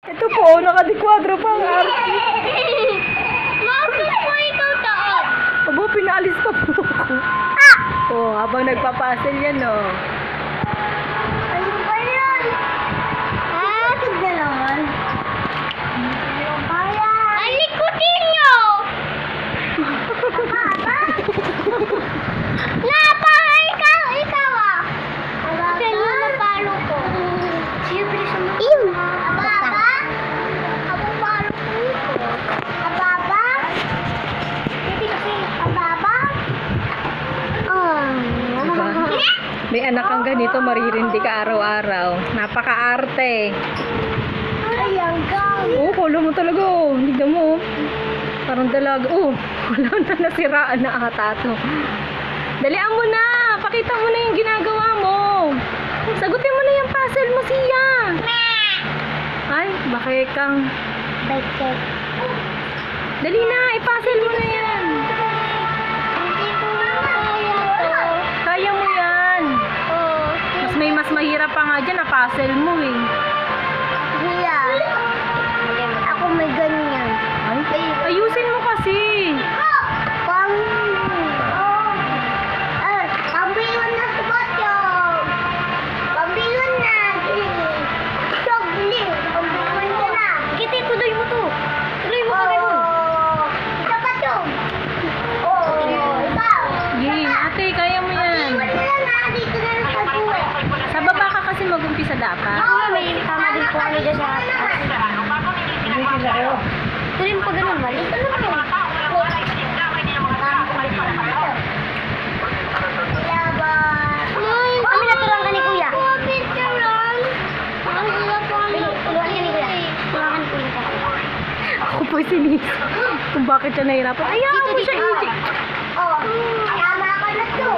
Ito po, nakadikwadro pa ang arte. Bakit po ikaw taon? Abo, pinaalis pa po ako. Oh, habang nagpapasil yan, oh. Ano ba yan? Tignan naman. Alikutin nyo! Lapa! Ikaw ah! Kasi nyo napalo ko. Siyempre sa mga Ababa? Ababa palo ko ito. Ababa? Hindi kasi ababa? Diba? May anak kang ganito, maririndi ka araw-araw. Napaka-arte. Ayan ka. Oh, kulo mo talaga, oh. Tignan mo, oh. Parang dalaga. Oh, wala na, nasiraan na ata to. Dalian mo na. Pakita mo na yung ginagawa mo. Sagutin mo na yung puzzle mo, Sia. Ay, bakit kang... Bakit? Dali na, i-puzzle mo na yan. Hindi ko na kaya to. Kaya mo yan. Oh, Mas mahirap pa nga dyan, na-puzzle mo eh. Hila. Ako may ganyan. Ay, ayusin mo kasi. Pang... pambilon na subot yun. Pambilon na. Chogli. Pambilon ka na. Kiti, tuloy mo to. Tuloy mo, tuloy mo. Isa pa to. Ikaw. Yay, ate, kaya mo yan. Iwan mo lang na. Dito na lang sa buwan. Sa baba ka kasi mag-umpisa dapat. Oo, may tama din po kami dyan sa atas. Tuloy mo pa ganun, mali. Kami natulang ka ni Kuya. Tuluan ka ni Kuya. Tuluan ka ni Kuya. Ako po sinis. Kung bakit siya nahirapan. Ayaw mo siya, Iji. Oh, tama ka na to.